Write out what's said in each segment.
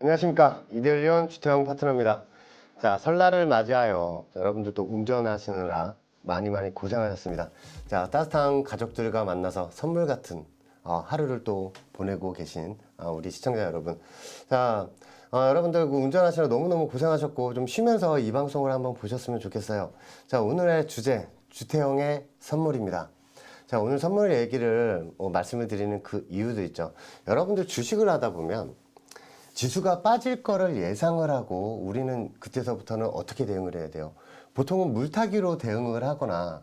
안녕하십니까. 이데일리온 주태영 파트너입니다. 자, 설날을 맞이하여 여러분들도 운전하시느라 많이 고생하셨습니다. 자, 따뜻한 가족들과 만나서 선물 같은 하루를 또 보내고 계신 우리 시청자 여러분. 자, 여러분들 운전하시느라 너무너무 고생하셨고 좀 쉬면서 이 방송을 한번 보셨으면 좋겠어요. 자, 오늘의 주제, 주태영의 선물입니다. 자, 오늘 선물 얘기를 말씀을 드리는 그 이유도 있죠. 여러분들 주식을 하다 보면 지수가 빠질 거를 예상을 하고 우리는 그때서부터는 어떻게 대응을 해야 돼요? 보통은 물타기로 대응을 하거나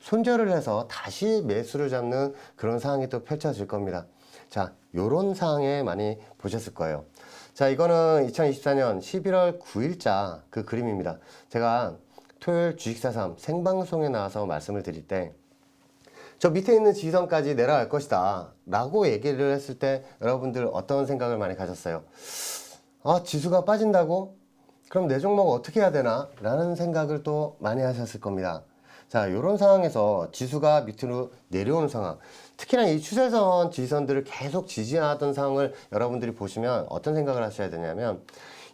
손절을 해서 다시 매수를 잡는 그런 상황이 또 펼쳐질 겁니다. 자, 요런 상황에 많이 보셨을 거예요. 자, 이거는 2024년 11월 9일자 그 그림입니다. 제가 토요일 주식사삼 생방송에 나와서 말씀을 드릴 때 저 밑에 있는 지지선까지 내려갈 것이다 라고 얘기를 했을 때 여러분들 어떤 생각을 많이 가졌어요? 지수가 빠진다고? 그럼 내 종목 어떻게 해야 되나? 라는 생각을 또 많이 하셨을 겁니다. 자, 이런 상황에서 지수가 밑으로 내려오는 상황, 특히나 이 추세선 지지선들을 계속 지지하던 상황을 여러분들이 보시면 어떤 생각을 하셔야 되냐면,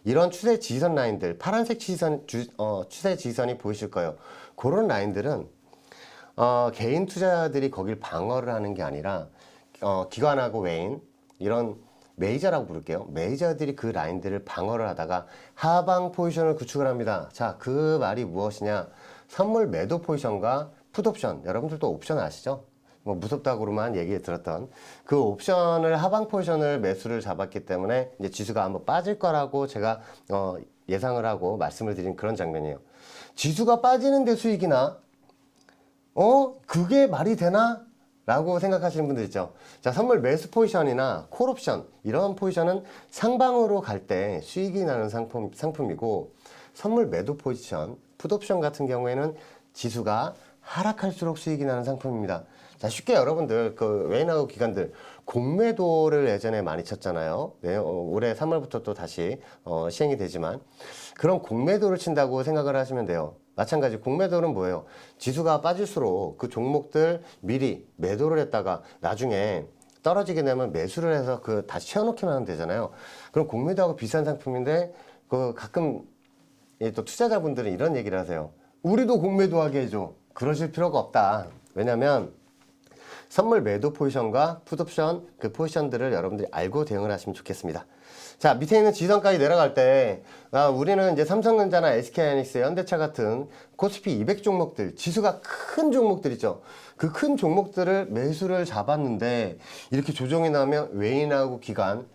이런 추세 지지선 라인들, 파란색 지지선, 추세 지지선이 보이실 거예요. 그런 라인들은 개인 투자자들이 거길 방어를 하는 게 아니라 기관하고 외인, 이런 메이저라고 부를게요. 메이저들이 그 라인들을 방어를 하다가 하방 포지션을 구축을 합니다. 자, 그 말이 무엇이냐? 선물 매도 포지션과 풋옵션, 여러분들도 옵션 아시죠? 뭐 무섭다고만 얘기 들었던 그 옵션을 하방 포지션을 매수를 잡았기 때문에 이제 지수가 한번 빠질 거라고 제가 예상을 하고 말씀을 드린 그런 장면이에요. 지수가 빠지는데 수익이나? 그게 말이 되나? 라고 생각하시는 분들 있죠. 자, 선물 매수 포지션이나 콜옵션, 이런 포지션은 상방으로 갈 때 수익이 나는 상품이고, 선물 매도 포지션, 풋옵션 같은 경우에는 지수가 하락할수록 수익이 나는 상품입니다. 자, 쉽게 여러분들 그 외인하고 기관들 공매도를 예전에 많이 쳤잖아요. 네, 올해 3월부터 또 다시 시행이 되지만 그런 공매도를 친다고 생각을 하시면 돼요. 마찬가지 공매도는 뭐예요? 지수가 빠질수록 그 종목들 미리 매도를 했다가 나중에 떨어지게 되면 매수를 해서 그 다시 채워놓기만 하면 되잖아요. 그럼 공매도하고 비슷한 상품인데 그 가끔 또 투자자분들은 이런 얘기를 하세요. 우리도 공매도하게 해줘. 그러실 필요가 없다. 왜냐면 선물 매도 포지션과 풋옵션 그 포지션들을 여러분들이 알고 대응을 하시면 좋겠습니다. 자, 밑에 있는 지지선까지 내려갈 때 우리는 이제 삼성전자나 SK하이닉스, 현대차 같은 코스피 200 종목들, 지수가 큰 종목들 있죠. 그 큰 종목들을 매수를 잡았는데 이렇게 조정이 나면 외인하고 기관,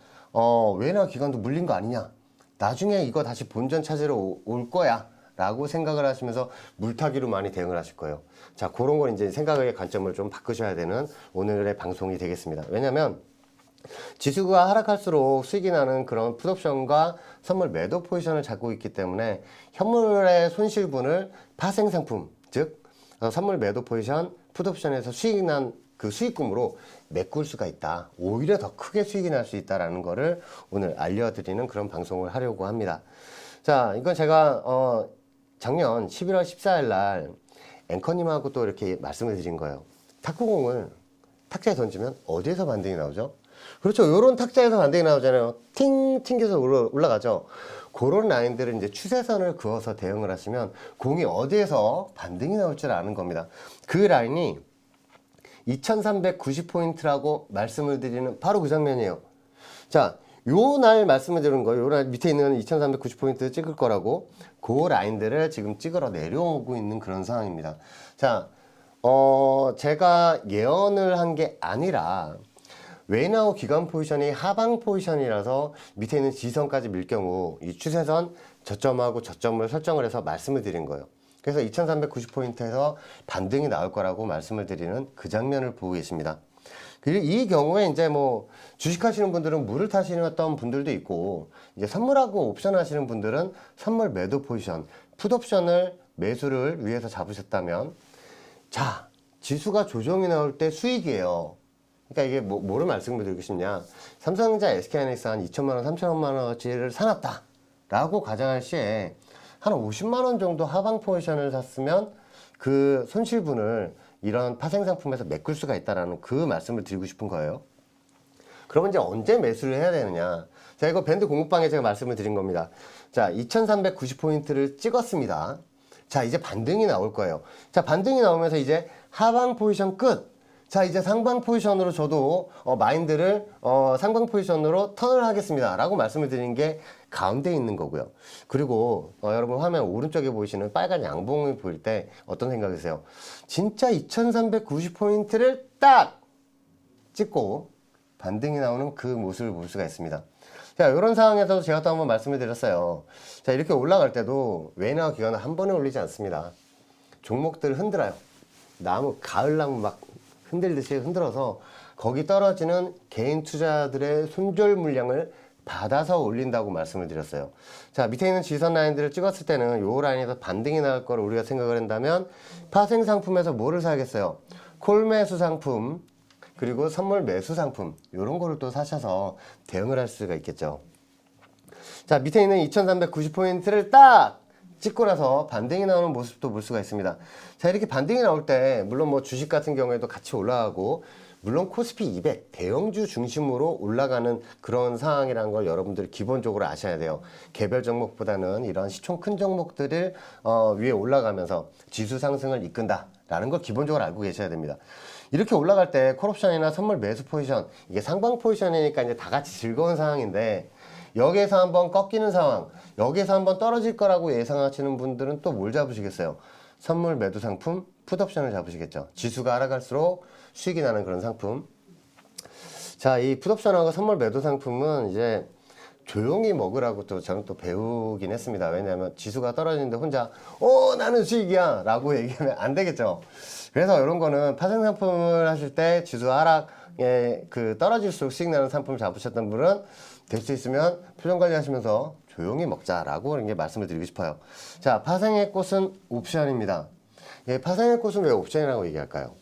외인하고 기관도 물린 거 아니냐? 나중에 이거 다시 본전 찾으러 올 거야 라고 생각을 하시면서 물타기로 많이 대응을 하실 거예요. 자, 그런 걸 이제 생각의 관점을 좀 바꾸셔야 되는 오늘의 방송이 되겠습니다. 왜냐면 지수가 하락할수록 수익이 나는 그런 풋옵션과 선물 매도 포지션을 잡고 있기 때문에 현물의 손실분을 파생상품, 즉 선물 매도 포지션, 풋옵션에서 수익이 난 그 수익금으로 메꿀 수가 있다. 오히려 더 크게 수익이 날 수 있다는 거를 오늘 알려드리는 그런 방송을 하려고 합니다. 자, 이건 제가 작년 11월 14일 날 앵커님하고 또 이렇게 말씀을 드린 거예요. 탁구공을 탁자에 던지면 어디에서 반등이 나오죠? 그렇죠. 요런 탁자에서 반등이 나오잖아요. 튕겨서 올라가죠. 그런 라인들을 이제 추세선을 그어서 대응을 하시면 공이 어디에서 반등이 나올 줄 아는 겁니다. 그 라인이 2390포인트라고 말씀을 드리는 바로 그 장면이에요. 자, 요 날 말씀을 드리는 거예요. 요 날 밑에 있는 2390포인트 찍을 거라고 그 라인들을 지금 찍으러 내려오고 있는 그런 상황입니다. 자, 제가 예언을 한 게 아니라 외인하고 기관 포지션이 하방 포지션이라서 밑에 있는 지지선까지 밀 경우 이 추세선 저점하고 저점을 설정을 해서 말씀을 드린 거예요. 그래서 2390포인트에서 반등이 나올 거라고 말씀을 드리는 그 장면을 보고 계십니다. 그리고 이 경우에 이제 뭐 주식하시는 분들은 물을 타시는 분들도 있고, 이제 선물하고 옵션 하시는 분들은 선물 매도 포지션, 풋옵션을 매수를 위해서 잡으셨다면, 자, 지수가 조정이 나올 때 수익이에요. 그러니까 이게 뭐를 말씀을 드리고 싶냐? 삼성전자, SK하이닉스 한 2천만 원, 3천만 원어치를 사놨다 라고 가정할 시에 한 50만 원 정도 하방 포지션을 샀으면 그 손실분을 이런 파생상품에서 메꿀 수가 있다라는 그 말씀을 드리고 싶은 거예요. 그러면 이제 언제 매수를 해야 되느냐? 자, 이거 밴드 공부방에 제가 말씀을 드린 겁니다. 자, 2390포인트를 찍었습니다. 자, 이제 반등이 나올 거예요. 자, 반등이 나오면서 이제 하방 포지션 끝. 자, 이제 상방 포지션으로 저도 마인드를 상방 포지션으로 턴을 하겠습니다 라고 말씀을 드린 게 가운데 있는 거고요. 그리고 여러분 화면 오른쪽에 보이시는 빨간 양봉을 보일 때 어떤 생각이세요? 진짜 2390포인트를 딱 찍고 반등이 나오는 그 모습을 볼 수가 있습니다. 자, 이런 상황에서 제가 또 한번 말씀을 드렸어요. 자, 이렇게 올라갈 때도 외나와 기관은 한 번에 올리지 않습니다. 종목들을 흔들어요. 가을나무 막 흔들듯이 흔들어서 거기 떨어지는 개인 투자들의 손절 물량을 받아서 올린다고 말씀을 드렸어요. 자, 밑에 있는 지선 라인들을 찍었을 때는 요 라인에서 반등이 나올 거를 우리가 생각을 한다면 파생 상품에서 뭐를 사겠어요? 콜 매수 상품, 그리고 선물 매수 상품, 이런 거를 또 사셔서 대응을 할 수가 있겠죠. 자, 밑에 있는 2390포인트를 딱 찍고 나서 반등이 나오는 모습도 볼 수가 있습니다. 자, 이렇게 반등이 나올 때 물론 뭐 주식 같은 경우에도 같이 올라가고, 물론 코스피 200 대형주 중심으로 올라가는 그런 상황이라는 걸 여러분들 기본적으로 아셔야 돼요. 개별 종목보다는 이런 시총 큰 종목들을 위에 올라가면서 지수 상승을 이끈다라는 걸 기본적으로 알고 계셔야 됩니다. 이렇게 올라갈 때 콜옵션이나 선물 매수 포지션, 이게 상방 포지션이니까 이제 다 같이 즐거운 상황인데, 여기에서 한번 꺾이는 상황, 여기에서 한번 떨어질 거라고 예상하시는 분들은 또 뭘 잡으시겠어요? 선물 매도 상품, 풋옵션을 잡으시겠죠. 지수가 알아갈수록 수익이 나는 그런 상품. 자, 이 풋옵션하고 선물 매도 상품은 이제 조용히 먹으라고 또 저는 또 배우긴 했습니다. 왜냐하면 지수가 떨어지는데 혼자 나는 수익이야 라고 얘기하면 안 되겠죠. 그래서 이런 거는 파생 상품을 하실 때 지수 하락에 떨어질수록 수익 나는 상품 잡으셨던 분은 될 수 있으면 표정 관리하시면서 조용히 먹자라고 이런 게 말씀을 드리고 싶어요. 자, 파생의 꽃은 옵션입니다. 예, 파생의 꽃은 왜 옵션이라고 얘기할까요?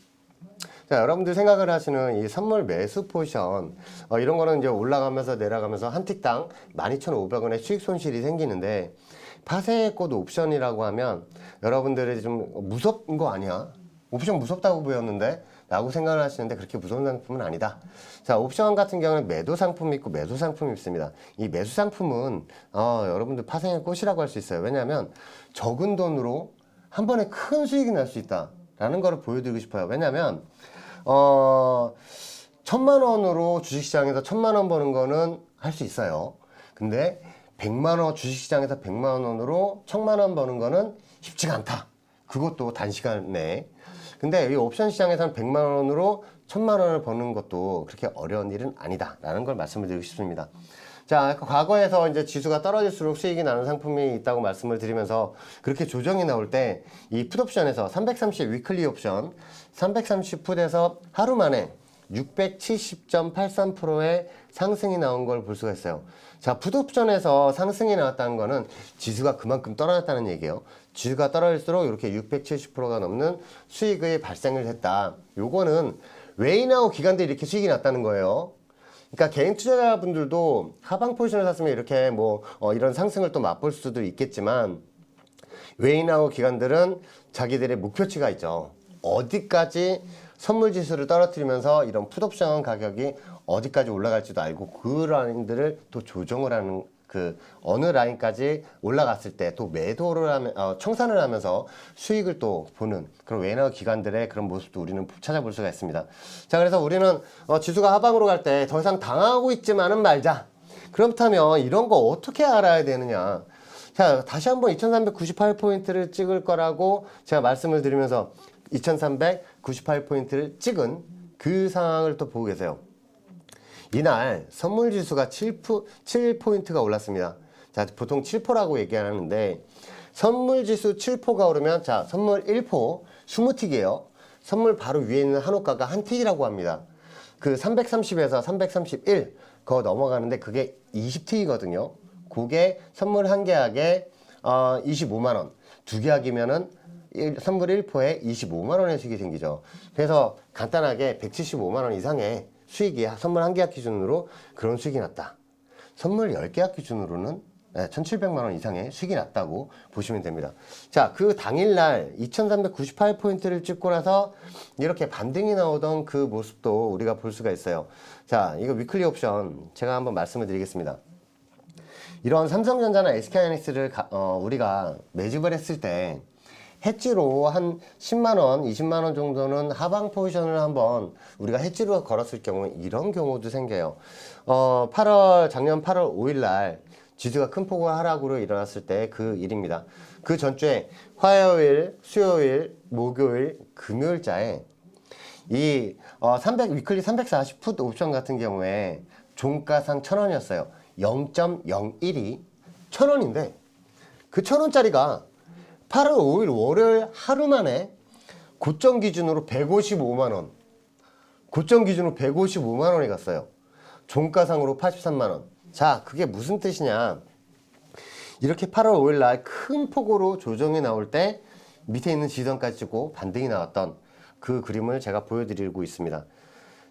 자, 여러분들 생각을 하시는 이 선물 매수 포지션, 이런 거는 이제 올라가면서 내려가면서 한 틱당 12,500원의 수익 손실이 생기는데, 파생의 꽃 옵션이라고 하면 여러분들이 좀 무섭은 거 아니야? 옵션 무섭다고 보였는데? 라고 생각을 하시는데 그렇게 무서운 상품은 아니다. 자, 옵션 같은 경우는 매도 상품이 있고 매수 상품이 있습니다. 이 매수 상품은 여러분들 파생의 꽃이라고 할 수 있어요. 왜냐하면 적은 돈으로 한 번에 큰 수익이 날 수 있다라는 거를 보여드리고 싶어요. 왜냐하면 1,000만 원으로 주식시장에서 1,000만 원 버는 거는 할 수 있어요. 근데 100만 원, 주식시장에서 100만 원으로 1,000만 원 버는 거는 쉽지가 않다. 그것도 단시간 내에. 근데 이 옵션 시장에서는 100만 원으로 1,000만 원을 버는 것도 그렇게 어려운 일은 아니다 라는 걸 말씀을 드리고 싶습니다. 자, 과거에서 이제 지수가 떨어질수록 수익이 나는 상품이 있다고 말씀을 드리면서, 그렇게 조정이 나올 때 이 풋옵션에서 330 위클리 옵션 330 풋에서 하루 만에 670.83%의 상승이 나온 걸 볼 수가 있어요. 자, 풋옵션에서 상승이 나왔다는 거는 지수가 그만큼 떨어졌다는 얘기예요. 지수가 떨어질수록 이렇게 670%가 넘는 수익의 발생을 했다. 요거는 외인하고 기관들이 이렇게 수익이 났다는 거예요. 그러니까 개인 투자자분들도 하방 포지션을 샀으면 이렇게 이런 상승을 또 맛볼 수도 있겠지만, 외인하고 기관들은 자기들의 목표치가 있죠. 어디까지 선물 지수를 떨어뜨리면서 이런 풋옵션 가격이 어디까지 올라갈지도 알고, 그 라인들을 또 조정을 하는, 어느 라인까지 올라갔을 때 또 매도를 하면, 청산을 하면서 수익을 또 보는 그런 외인하고 기관들의 그런 모습도 우리는 찾아볼 수가 있습니다. 자, 그래서 우리는 지수가 하방으로 갈 때 더 이상 당하고 있지만은 말자. 그렇다면 이런 거 어떻게 알아야 되느냐? 자, 다시 한번 2398포인트를 찍을 거라고 제가 말씀을 드리면서 2398포인트를 찍은 그 상황을 또 보고 계세요. 이날 선물 지수가 7포인트가 올랐습니다. 자, 보통 7포라고 얘기하는데, 선물 지수 7포가 오르면, 자, 선물 1포 20틱이에요. 선물 바로 위에 있는 한호가가 한 틱이라고 합니다. 330에서 331 그거 넘어가는데 그게 20틱이거든요. 그게 선물 한 계약에 25만원, 두 계약이면은 선물 1포에 25만원의 수익이 생기죠. 그래서 간단하게 175만원 이상의 수익이 선물 한 계약 기준으로 그런 수익이 났다. 선물 10계약 기준으로는 1,700만원 이상의 수익이 났다고 보시면 됩니다. 자, 그 당일날 2398포인트를 찍고 나서 이렇게 반등이 나오던 그 모습도 우리가 볼 수가 있어요. 자, 이거 위클리 옵션 제가 한번 말씀을 드리겠습니다. 이런 삼성전자나 SK하이닉스를 우리가 매집을 했을 때 해지로 한 10만원, 20만원 정도는 하방 포지션을 한번 우리가 해지로 걸었을 경우 이런 경우도 생겨요. 작년 8월 5일 날 지수가 큰 폭의 하락으로 일어났을 때 그 일입니다. 그 전주에 화요일, 수요일, 목요일, 금요일자에 이 위클리 340풋 옵션 같은 경우에 종가상 1,000원이었어요. 0.01이 1,000원인데 그 1,000원짜리가 8월 5일 월요일 하루 만에 고점 기준으로 155만원, 고점 기준으로 155만원이 갔어요. 종가상으로 83만원. 자, 그게 무슨 뜻이냐. 이렇게 8월 5일 날 큰 폭으로 조정이 나올 때 밑에 있는 지선까지 찍고 반등이 나왔던 그 그림을 제가 보여드리고 있습니다.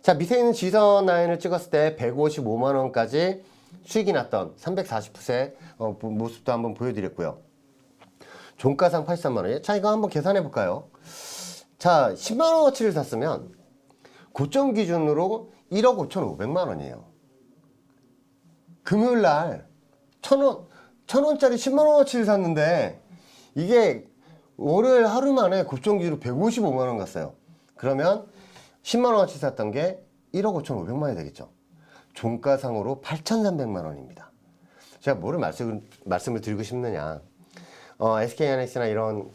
자, 밑에 있는 지선 라인을 찍었을 때 155만원까지 수익이 났던 340풋의 모습도 한번 보여드렸고요. 종가상 83만원. 자, 이거 한번 계산해 볼까요? 자, 10만원어치를 샀으면 고점 기준으로 1억 5,500만원이에요. 금요일날 1,000원짜리 10만원어치를 샀는데 이게 월요일 하루 만에 고점 기준으로 155만원 갔어요. 그러면 10만원어치 샀던 게 1억 5,500만원이 되겠죠. 종가상으로 8,300만원입니다. 제가 뭐를 말씀을 드리고 싶느냐. SK하이닉스나 이런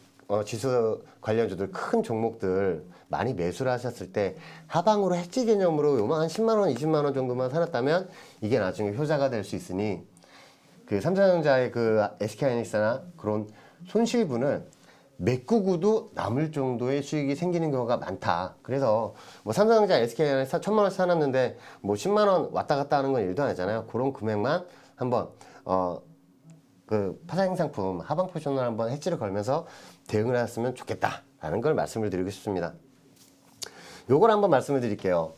지수 관련주들 큰 종목들 많이 매수를 하셨을 때 하방으로 해지 개념으로 요만 한 10만원, 20만원 정도만 사놨다면 이게 나중에 효자가 될 수 있으니 그 삼성전자의 그 SK하이닉스나 그런 손실분을 메꾸고도 남을 정도의 수익이 생기는 경우가 많다. 그래서 뭐 삼성전자, SK하이닉스 1,000만원 사놨는데 뭐 10만원 왔다 갔다 하는 건 일도 아니잖아요. 그런 금액만 한번 그 파생 상품 하방 포지션을 한번 해지를 걸면서 대응을 했으면 좋겠다라는 걸 말씀을 드리고 싶습니다. 요걸 한번 말씀을 드릴게요.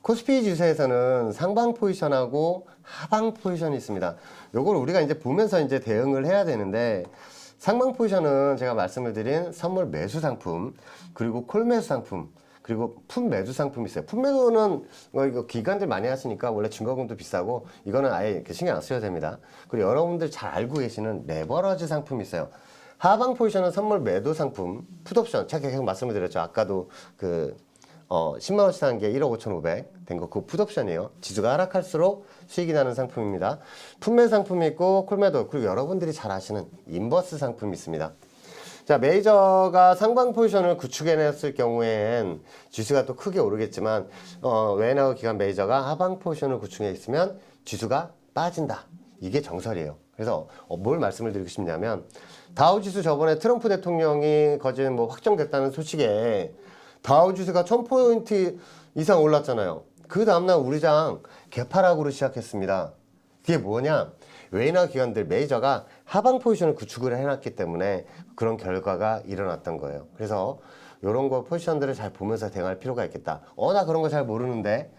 코스피 지수에서는 상방 포지션하고 하방 포지션이 있습니다. 요걸 우리가 이제 보면서 이제 대응을 해야 되는데, 상방 포지션은 제가 말씀을 드린 선물 매수 상품, 그리고 콜 매수 상품, 그리고 풋 매도 상품이 있어요. 풋 매도는 이거 기관들 많이 하시니까 원래 증거금도 비싸고 이거는 아예 신경 안 써야 됩니다. 그리고 여러분들 잘 알고 계시는 레버러지 상품이 있어요. 하방 포지션은 선물 매도 상품, 풋옵션. 제가 계속 말씀을 드렸죠. 아까도 그 10만원씩 산 게 1억 5,500 된 거, 그거 풋옵션이에요. 지수가 하락할수록 수익이 나는 상품입니다. 풋매 상품이 있고 콜매도, 그리고 여러분들이 잘 아시는 인버스 상품이 있습니다. 자, 메이저가 상방 포지션을 구축해냈을 경우엔 지수가 또 크게 오르겠지만 외나우 기관 메이저가 하방 포지션을 구축해 있으면 지수가 빠진다. 이게 정설이에요. 그래서 뭘 말씀을 드리고 싶냐면, 다우지수 저번에 트럼프 대통령이 거진 뭐 확정됐다는 소식에 다우지수가 1000포인트 이상 올랐잖아요. 그 다음날 우리장 개파락으로 시작했습니다. 그게 뭐냐? 외인화 기관들 메이저가 하방 포지션을 구축을 해놨기 때문에 그런 결과가 일어났던 거예요. 그래서 이런 거 포지션들을 잘 보면서 대응할 필요가 있겠다. 나 그런 거 잘 모르는데,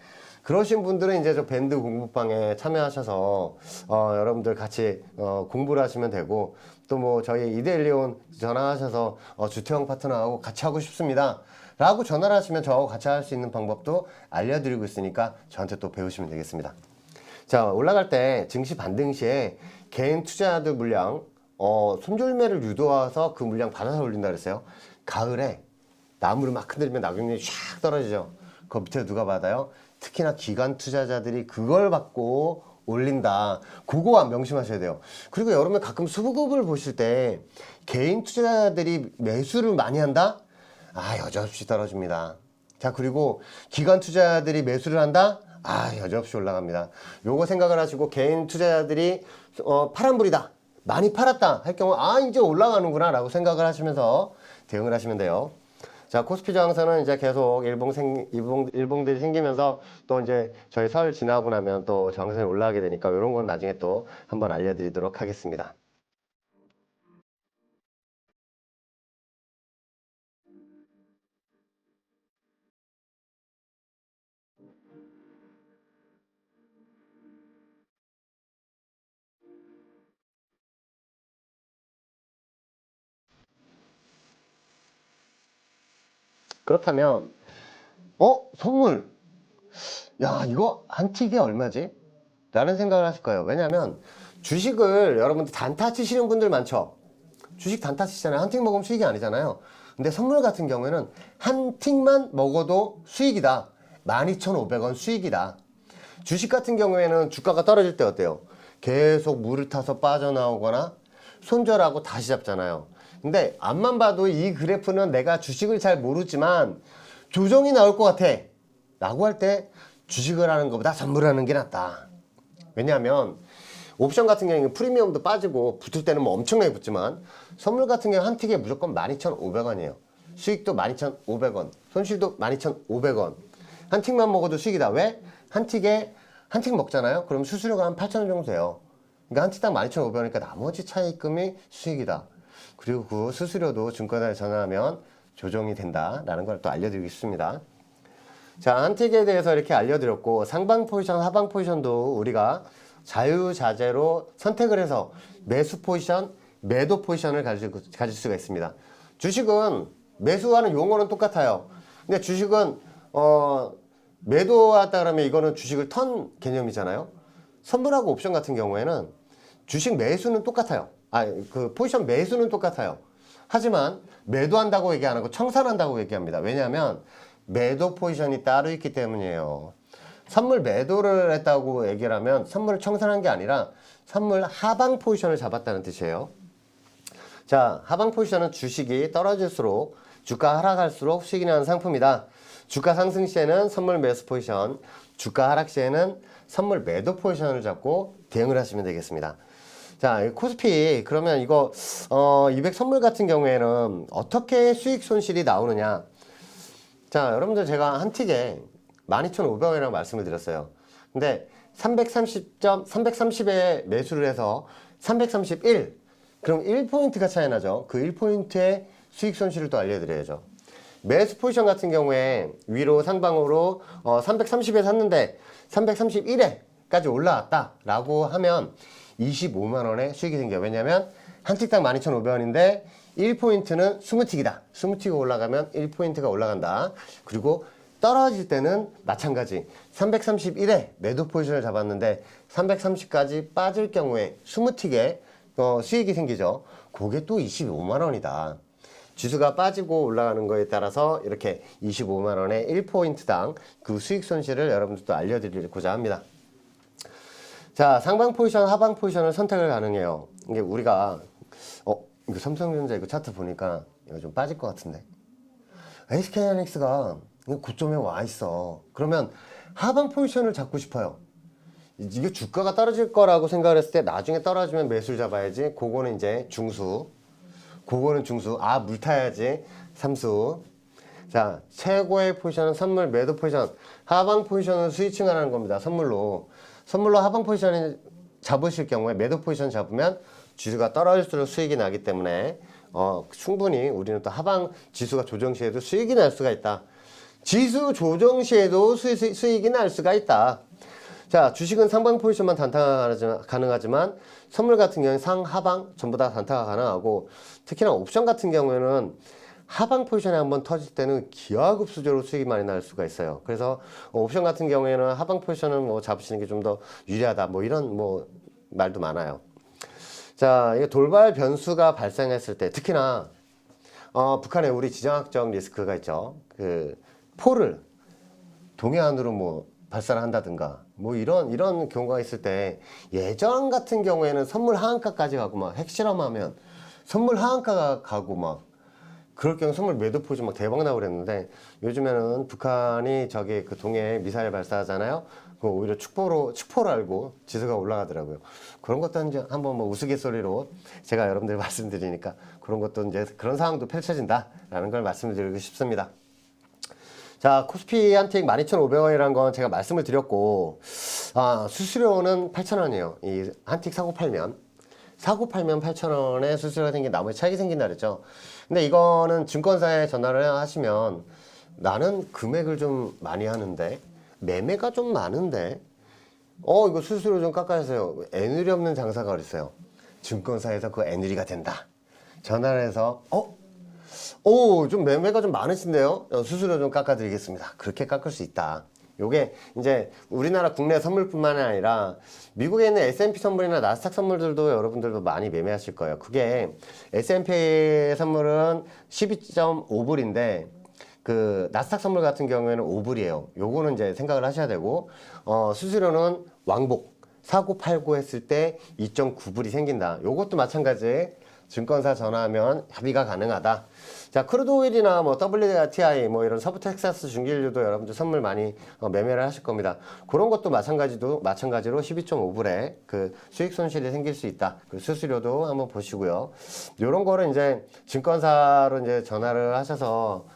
그러신 분들은 이제 저 밴드 공부방에 참여하셔서 여러분들 같이 공부를 하시면 되고, 또 뭐 저희 이데일리온 전화하셔서 주태영 파트너하고 같이 하고 싶습니다 라고 전화를 하시면 저하고 같이 할 수 있는 방법도 알려드리고 있으니까 저한테 또 배우시면 되겠습니다. 자, 올라갈 때 증시 반등 시에 개인 투자자들 물량 손절매를 유도해서 그 물량 받아서 올린다 그랬어요. 가을에 나무를 막 흔들면 낙엽이 샥 떨어지죠. 그 밑에 누가 받아요? 특히나 기관 투자자들이 그걸 받고 올린다. 그거 명심하셔야 돼요. 그리고 여러분 가끔 수급을 보실 때 개인 투자자들이 매수를 많이 한다? 여지없이 떨어집니다. 자, 그리고 기관 투자자들이 매수를 한다? 여지없이 올라갑니다. 요거 생각을 하시고, 개인 투자자들이 파란불이다, 많이 팔았다 할 경우 이제 올라가는구나 라고 생각을 하시면서 대응을 하시면 돼요. 자, 코스피 저항선은 이제 계속 일봉들이 생기면서 또 이제 저희 설 지나고 나면 또 저항선이 올라가게 되니까 이런 건 나중에 또 한번 알려드리도록 하겠습니다. 그렇다면 선물, 야, 이거 한 틱에 얼마지? 라는 생각을 하실 거예요. 왜냐하면 주식을 여러분들 단타 치시는 분들 많죠. 주식 단타 치잖아요. 한 틱 먹으면 수익이 아니잖아요. 근데 선물 같은 경우에는 한 틱만 먹어도 수익이다. 12,500원 수익이다. 주식 같은 경우에는 주가가 떨어질 때 어때요? 계속 물을 타서 빠져나오거나 손절하고 다시 잡잖아요. 근데 앞만 봐도 이 그래프는 내가 주식을 잘 모르지만 조정이 나올 것 같아 라고 할 때 주식을 하는 것보다 선물하는 게 낫다. 왜냐하면 옵션 같은 경우에는 프리미엄도 빠지고 붙을 때는 뭐 엄청나게 붙지만 선물 같은 경우 한 틱에 무조건 12,500원이에요. 수익도 12,500원, 손실도 12,500원. 한 틱만 먹어도 수익이다. 왜? 한 틱에 한 틱 먹잖아요. 그럼 수수료가 한 8,000원 정도 돼요. 그러니까 한 틱당 12,500원이니까 나머지 차익금이 수익이다. 그리고 그 수수료도 증권사에 전화하면 조정이 된다라는 걸 또 알려드리겠습니다. 자, 한 틱에 대해서 이렇게 알려드렸고 상방 포지션, 하방 포지션도 우리가 자유자재로 선택을 해서 매수 포지션, 매도 포지션을 가질 수가 있습니다. 주식은 매수하는 용어는 똑같아요. 근데 주식은 매도하다 그러면 이거는 주식을 턴 개념이잖아요. 선물하고 옵션 같은 경우에는 주식 매수는 똑같아요. 그 포지션 매수는 똑같아요. 하지만 매도한다고 얘기 안 하고 청산한다고 얘기합니다. 왜냐하면 매도 포지션이 따로 있기 때문이에요. 선물 매도를 했다고 얘기를 하면 선물을 청산한 게 아니라 선물 하방 포지션을 잡았다는 뜻이에요. 자, 하방 포지션은 주식이 떨어질수록 주가 하락할수록 수익이 나는 상품이다. 주가 상승 시에는 선물 매수 포지션, 주가 하락 시에는 선물 매도 포지션을 잡고 대응을 하시면 되겠습니다. 자, 코스피 그러면 이거 200 선물 같은 경우에는 어떻게 수익 손실이 나오느냐. 자, 여러분들 제가 한 틱에 12,500원이라고 말씀을 드렸어요. 근데 330에 매수를 해서 331, 그럼 1포인트가 차이 나죠. 그 1포인트의 수익 손실을 또 알려드려야죠. 매수 포지션 같은 경우에 위로 상방으로 330에 샀는데 331에까지 올라왔다 라고 하면 25만원의 수익이 생겨요. 왜냐면 한 틱당 12,500원인데 1포인트는 20틱이다. 20틱이 올라가면 1포인트가 올라간다. 그리고 떨어질 때는 마찬가지 331에 매도 포지션을 잡았는데 330까지 빠질 경우에 20틱에 수익이 생기죠. 그게 또 25만원이다. 지수가 빠지고 올라가는 거에 따라서 이렇게 25만원의 1포인트당 그 수익 손실을 여러분들도 알려드리고자 합니다. 자, 상방 포지션, 하방 포지션을 선택을 가능해요. 이게 우리가 이거 삼성전자 이거 차트 보니까 이거 좀 빠질 것 같은데 SK하이닉스가 고점에 와 있어. 그러면 하방 포지션을 잡고 싶어요. 이게 주가가 떨어질 거라고 생각을 했을 때 나중에 떨어지면 매수를 잡아야지. 그거는 이제 중수. 그거는 중수. 물 타야지. 삼수. 자, 최고의 포지션은 선물 매도 포지션. 하방 포지션은 스위칭하는 겁니다. 선물로 하방 포지션을 잡으실 경우에 매도 포지션 잡으면 지수가 떨어질수록 수익이 나기 때문에 충분히 우리는 또 하방 지수가 조정 시에도 수익이 날 수가 있다. 지수 조정 시에도 수익이 날 수가 있다. 자, 주식은 상방 포지션만 단타가 가능하지만 선물 같은 경우는 상, 하방 전부 다 단타가 가능하고 특히나 옵션 같은 경우에는 하방 포지션에 한번 터질 때는 기하급수적으로 수익이 많이 날 수가 있어요. 그래서 옵션 같은 경우에는 하방 포지션을 뭐 잡으시는 게 좀 더 유리하다. 뭐 이런 말도 많아요. 자, 이게 돌발 변수가 발생했을 때 특히나 북한에 우리 지정학적 리스크가 있죠. 그 포를 동해안으로 발사를 한다든가 이런 경우가 있을 때 예전 같은 경우에는 선물 하한가까지 가고 핵실험하면 선물 하한가가 가고 그럴 경우 선물 매도 포지션 대박 나고 그랬는데 요즘에는 북한이 그 동해에 미사일 발사하잖아요. 그거 오히려 축포로 알고 지수가 올라가더라고요. 그런 것도 이제 한번 우스갯소리로 제가 여러분들 말씀드리니까 그런 것도 이제 그런 상황도 펼쳐진다라는 걸 말씀드리고 싶습니다. 자, 코스피 한 틱 12,500원이라는 건 제가 말씀을 드렸고, 수수료는 8,000원이에요. 이 한 틱 사고 팔면 8,000원에 수수료가 생긴 나머지 차익이 생긴다 그랬죠. 근데 이거는 증권사에 전화를 하시면 나는 금액을 좀 많이 하는데 매매가 좀 많은데 이거 수수료 좀 깎아주세요. 애누리 없는 장사가 어딨어요. 증권사에서 그 애누리가 된다. 전화를 해서 좀 매매가 좀 많으신데요. 수수료 좀 깎아드리겠습니다. 그렇게 깎을 수 있다. 요게 이제 우리나라 국내 선물뿐만 아니라 미국에 있는 S&P 선물이나 나스닥 선물들도 여러분들도 많이 매매하실 거예요. 그게 S&P 선물은 12.5불인데 그 나스닥 선물 같은 경우에는 5불이에요. 요거는 이제 생각을 하셔야 되고 수수료는 왕복 사고 팔고 했을 때 2.9불이 생긴다. 요것도 마찬가지. 증권사 전화하면 협의가 가능하다. 자, 크루드 오일이나 뭐 WTI 뭐 이런 서부 텍사스 중기유도 여러분들 선물 많이 매매를 하실 겁니다. 그런 것도 마찬가지로 12.5불에 그 수익 손실이 생길 수 있다. 그 수수료도 한번 보시고요. 요런 거를 이제 증권사로 이제 전화를 하셔서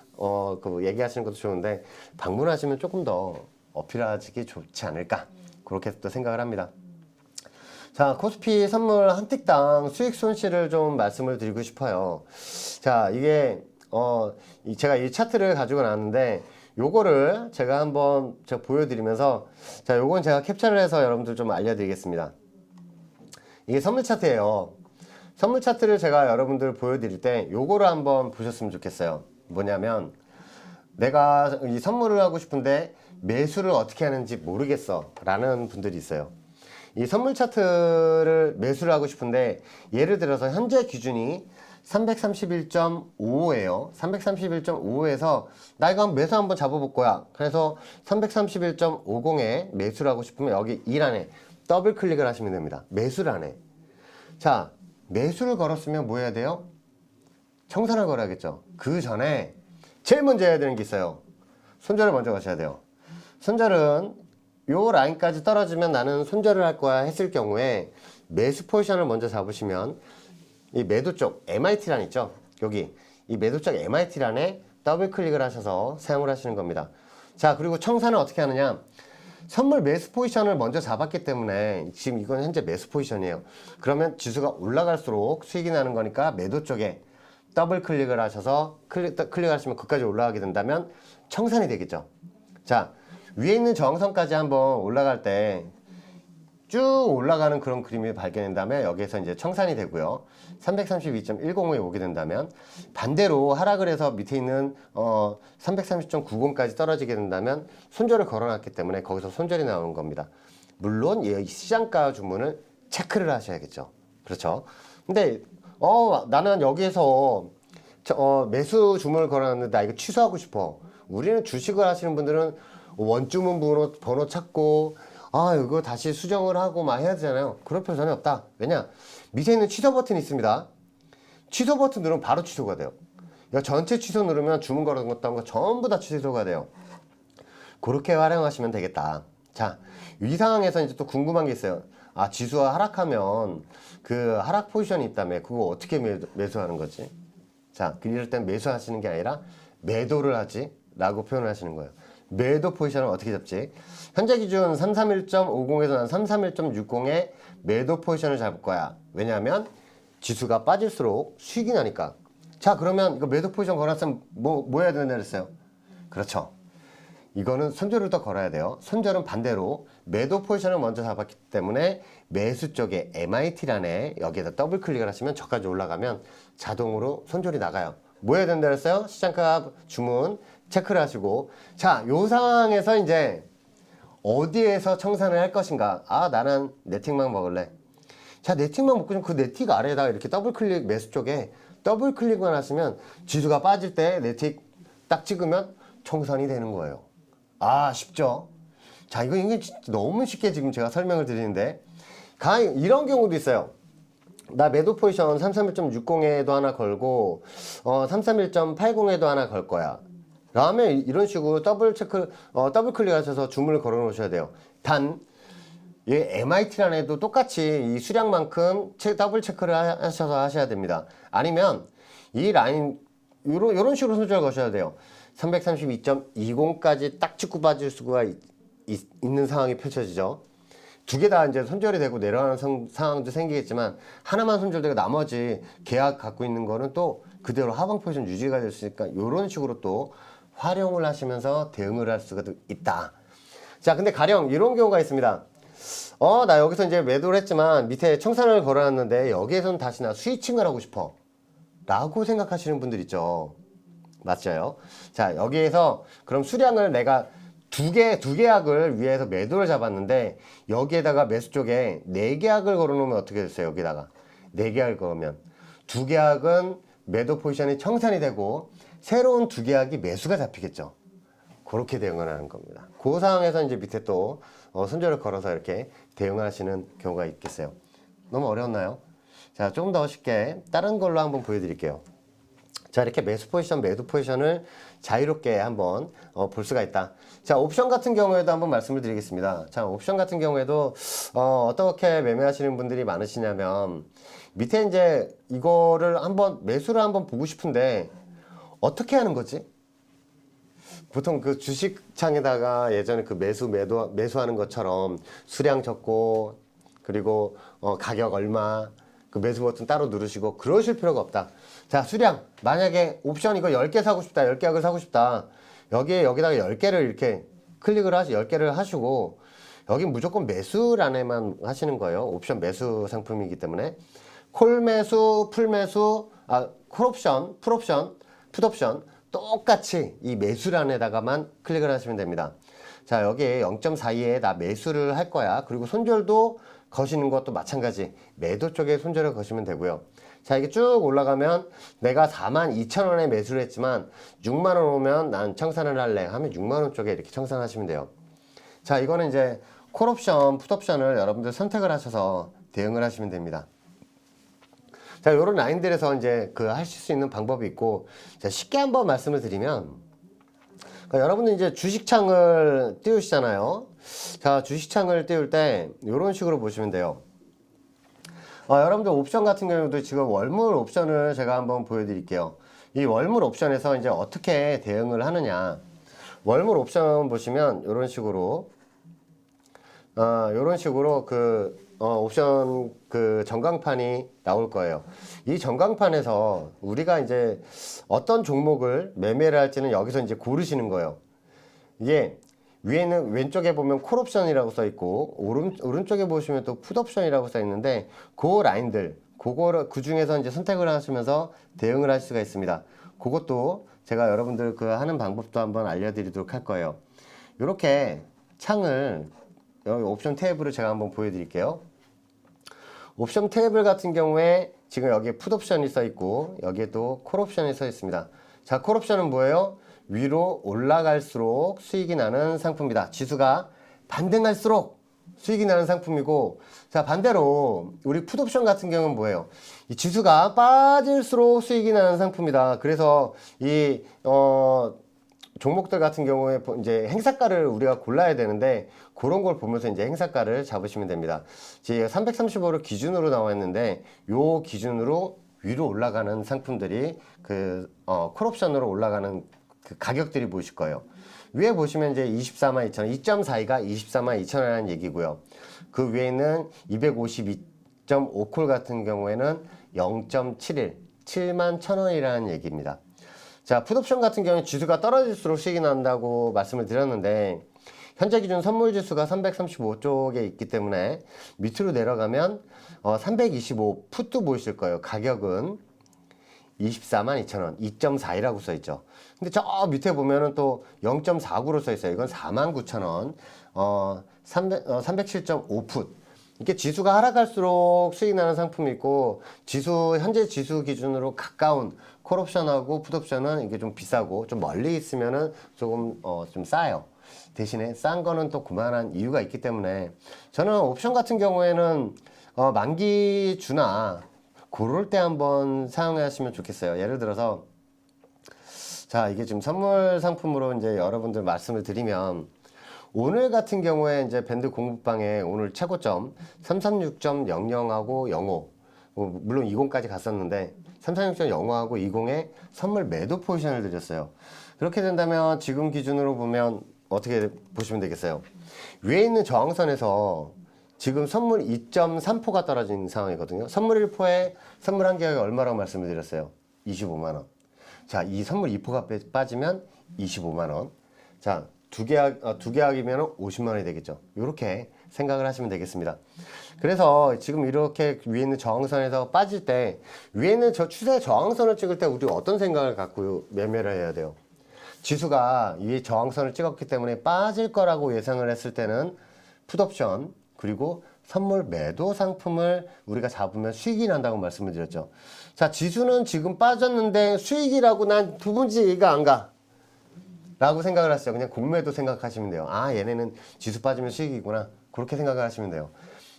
그 얘기하시는 것도 좋은데 방문하시면 조금 더 어필하기 좋지 않을까. 그렇게 또 생각을 합니다. 자, 코스피 선물 한 틱당 수익 손실을 좀 말씀을 드리고 싶어요. 자, 이게 제가 이 차트를 가지고 나왔는데 요거를 제가 한번 보여드리면서 자, 요건 제가 캡처를 해서 여러분들 좀 알려드리겠습니다. 이게 선물 차트예요. 선물 차트를 제가 여러분들 보여드릴 때 요거를 한번 보셨으면 좋겠어요. 뭐냐면 내가 이 선물을 하고 싶은데 매수를 어떻게 하는지 모르겠어 라는 분들이 있어요. 이 선물 차트를 매수를 하고 싶은데 예를 들어서 현재 기준이 331.55예요. 331.55에서 나 이거 한번 매수 한번 잡아볼 거야. 그래서 331.50에 매수를 하고 싶으면 여기 1안에 더블 클릭을 하시면 됩니다. 매수란에. 자, 매수를 걸었으면 뭐 해야 돼요? 청산을 걸어야겠죠. 그 전에 제일 먼저 해야 되는 게 있어요. 손절을 먼저 가셔야 돼요. 손절은 요 라인까지 떨어지면 나는 손절을 할 거야 했을 경우에 매수 포지션을 먼저 잡으시면 이 매도 쪽 MIT란 있죠. 여기 이 매도 쪽 MIT란에 더블 클릭을 하셔서 사용을 하시는 겁니다. 자, 그리고 청산은 어떻게 하느냐. 선물 매수 포지션을 먼저 잡았기 때문에 지금 이건 현재 매수 포지션이에요. 그러면 지수가 올라갈수록 수익이 나는 거니까 매도 쪽에 더블 클릭을 하셔서 클릭하시면 그까지 올라가게 된다면 청산이 되겠죠. 자, 위에 있는 저항선까지 한번 올라갈 때 쭉 올라가는 그런 그림이 발견된 다음에 여기에서 이제 청산이 되고요. 332.10에 오게 된다면 반대로 하락을 해서 밑에 있는 330.90까지 떨어지게 된다면 손절을 걸어놨기 때문에 거기서 손절이 나오는 겁니다. 물론 이 시장가 주문을 체크를 하셔야겠죠. 그렇죠. 근데 나는 여기에서 매수 주문을 걸어놨는데 나 이거 취소하고 싶어. 우리는 주식을 하시는 분들은 원주문 번호 찾고 이거 다시 수정을 하고 막 해야 되잖아요. 그럴 필요 전혀 없다. 왜냐? 밑에 있는 취소 버튼이 있습니다. 취소 버튼 누르면 바로 취소가 돼요. 이거 전체 취소 누르면 주문 걸어놨던 거 전부 다 취소가 돼요. 그렇게 활용하시면 되겠다. 자, 이 상황에서 이제 또 궁금한 게 있어요. 아, 지수가 하락하면 그 하락 포지션이 있다며 그거 어떻게 매수하는 거지? 자, 이럴 땐 매수하시는 게 아니라 매도를 하지 라고 표현을 하시는 거예요. 매도 포지션을 어떻게 잡지? 현재 기준 331.50에서 난 331.60에 매도 포지션을 잡을 거야. 왜냐하면 지수가 빠질수록 수익이 나니까. 자, 그러면 이거 매도 포지션 걸었으면 뭐 해야 된다 그랬어요? 그렇죠. 이거는 손절을 더 걸어야 돼요. 손절은 반대로 매도 포지션을 먼저 잡았기 때문에 매수 쪽에 MIT란에 여기에다 더블 클릭을 하시면 저까지 올라가면 자동으로 손절이 나가요. 뭐 해야 된다 그랬어요? 시장가 주문 체크를 하시고. 자, 요 상황에서 이제 어디에서 청산을 할 것인가. 아, 나는 네틱만 먹을래. 자, 네틱만 먹고 그 네틱 아래에다가 이렇게 더블 클릭 매수 쪽에 더블 클릭만 하시면 지수가 빠질 때 네틱 딱 찍으면 청산이 되는 거예요. 아, 쉽죠? 자, 이게 너무 쉽게 지금 제가 설명을 드리는데 이런 경우도 있어요. 나 매도 포지션 331.60에도 하나 걸고 331.80에도 하나 걸 거야. 다음에 이런 식으로 더블 클릭하셔서 주문을 걸어 놓으셔야 돼요. 단 이 MIT란에도 똑같이 이 수량만큼 더블 체크를 하셔서 하셔야 됩니다. 아니면 이 라인 요런 식으로 손절 거셔야 돼요. 332.20까지 딱 찍고 빠질 수가 있는 상황이 펼쳐지죠. 두 개 다 이제 손절이 되고 내려가는 상황도 생기겠지만 하나만 손절되고 나머지 계약 갖고 있는 거는 또 그대로 하방 포지션 유지가 될 수 있으니까 이런 식으로 또 활용을 하시면서 대응을 할 수가 있다. 자, 근데 가령 이런 경우가 있습니다. 나 여기서 이제 매도를 했지만 밑에 청산을 걸어놨는데 여기에서는 다시 나 스위칭을 하고 싶어 라고 생각하시는 분들 있죠. 맞죠? 자, 여기에서 그럼 수량을 내가 두 계약을 위해서 매도를 잡았는데 여기에다가 매수 쪽에 네 계약을 걸어 놓으면 어떻게 됐어요? 여기다가 네 계약을 걸으면 두 계약은 매도 포지션이 청산이 되고 새로운 두 계약이 매수가 잡히겠죠. 그렇게 대응을 하는 겁니다. 그 상황에서 이제 밑에 또 손절을 걸어서 이렇게 대응을 하시는 경우가 있겠어요. 너무 어려웠나요? 자, 조금 더 쉽게 다른 걸로 한번 보여드릴게요. 자, 이렇게 매수 포지션, 매도 포지션을 자유롭게 한번 볼 수가 있다. 자, 옵션 같은 경우에도 한번 말씀을 드리겠습니다. 자, 옵션 같은 경우에도 어떻게 매매하시는 분들이 많으시냐면 밑에 이제 이거를 한번 매수를 한번 보고 싶은데 어떻게 하는 거지? 보통 그 주식창에다가 예전에 그 매수하는 것처럼 수량 적고 그리고 가격 얼마 그 매수 버튼 따로 누르시고 그러실 필요가 없다. 자, 수량 만약에 옵션 이거 10개 사고 싶다. 10계약을 사고 싶다. 여기다가 10개를 이렇게 클릭을 10개를 하시고 여기 무조건 매수란에만 하시는 거예요. 옵션 매수 상품이기 때문에 콜 매수, 풀 매수, 콜옵션, 풀옵션, 풋옵션 똑같이 이 매수란에다가만 클릭을 하시면 됩니다. 자, 여기에 0.42에 나 매수를 할 거야. 그리고 손절도 거시는 것도 마찬가지 매도 쪽에 손절을 거시면 되고요. 자, 이게 쭉 올라가면 내가 42,000원에 매수를 했지만 6만원 오면 난 청산을 할래 하면 6만원 쪽에 이렇게 청산하시면 돼요. 자, 이거는 이제 콜옵션, 풋옵션을 여러분들 선택을 하셔서 대응을 하시면 됩니다. 자, 요런 라인들에서 이제 하실 수 있는 방법이 있고, 자, 쉽게 한번 말씀을 드리면, 여러분들 이제 주식창을 띄우시잖아요. 자, 주식창을 띄울 때 이런 식으로 보시면 돼요. 여러분들 옵션 같은 경우도 지금 월물 옵션을 제가 한번 보여드릴게요. 이 월물 옵션에서 이제 어떻게 대응을 하느냐. 월물 옵션 보시면 이런 식으로 옵션 전광판이 나올 거예요. 이 전광판에서 우리가 이제 어떤 종목을 매매를 할지는 여기서 이제 고르시는 거예요. 이게 위에는 왼쪽에 보면 콜옵션이라고 써 있고 오른쪽에 보시면 또 풋옵션이라고 써 있는데 그 라인들 그 중에서 이제 선택을 하시면서 대응을 할 수가 있습니다. 그것도 제가 여러분들 하는 방법도 한번 알려드리도록 할 거예요. 이렇게 창을 여기 옵션 테이블을 제가 한번 보여드릴게요. 옵션 테이블 같은 경우에 지금 여기에 풋옵션이 써 있고 여기에 또 콜옵션이 써 있습니다. 자, 콜옵션은 뭐예요? 위로 올라갈수록 수익이 나는 상품이다. 지수가 반등할수록 수익이 나는 상품이고, 자, 반대로 우리 풋옵션 같은 경우는 뭐예요? 이 지수가 빠질수록 수익이 나는 상품이다. 그래서 이 종목들 같은 경우에 이제 행사가를 우리가 골라야 되는데 그런 걸 보면서 이제 행사가를 잡으시면 됩니다. 지금 335를 기준으로 나와 있는데 요 기준으로 위로 올라가는 상품들이 콜옵션으로 올라가는 가격들이 보이실 거예요. 위에 보시면 이제 242,000원, 2.42가 242,000원이라는 얘기고요. 그 위에는 252.5콜 같은 경우에는 0.71, 71,000원이라는 얘기입니다. 자, 풋옵션 같은 경우는 지수가 떨어질수록 수익이 난다고 말씀을 드렸는데 현재 기준 선물 지수가 335쪽에 있기 때문에 밑으로 내려가면 325 풋도 보이실 거예요. 가격은 242,000원, 2.42라고 써 있죠. 근데 저 밑에 보면은 또 0.49로 써 있어요. 이건 49,000원, 307.5풋. 이렇게 지수가 하락할수록 수익 나는 상품이 있고, 현재 지수 기준으로 가까운 콜옵션하고 풋옵션은 이게 좀 비싸고, 좀 멀리 있으면은 조금, 좀 싸요. 대신에 싼 거는 또 그만한 이유가 있기 때문에, 저는 옵션 같은 경우에는, 만기주나, 그럴 때 한번 사용하시면 좋겠어요. 예를 들어서, 자, 이게 지금 선물 상품으로 이제 여러분들 말씀을 드리면, 오늘 같은 경우에 이제 밴드 공부방에 오늘 최고점 336.00하고 05, 물론 20까지 갔었는데 336.05하고 20에 선물 매도 포지션을 드렸어요. 그렇게 된다면 지금 기준으로 보면 어떻게 보시면 되겠어요? 위에 있는 저항선에서 지금 선물 2.3포가 떨어진 상황이거든요. 선물 1포에 선물 한 계약이 얼마라고 말씀을 드렸어요? 25만원. 자, 이 선물 2포가 빠지면 25만원. 자, 두 계약이면 50만원이 되겠죠. 이렇게 생각을 하시면 되겠습니다. 그래서 지금 이렇게 위에 있는 저항선에서 빠질 때, 위에 있는 저 추세 저항선을 찍을 때 우리 어떤 생각을 갖고 매매를 해야 돼요? 지수가 이 저항선을 찍었기 때문에 빠질 거라고 예상을 했을 때는 풋옵션 그리고 선물 매도 상품을 우리가 잡으면 수익이 난다고 말씀을 드렸죠. 자, 지수는 지금 빠졌는데 수익이라고 난 두분지가 안 가. 라고 생각을 하시죠. 그냥 공매도 생각하시면 돼요. 아, 얘네는 지수 빠지면 수익이구나. 그렇게 생각을 하시면 돼요.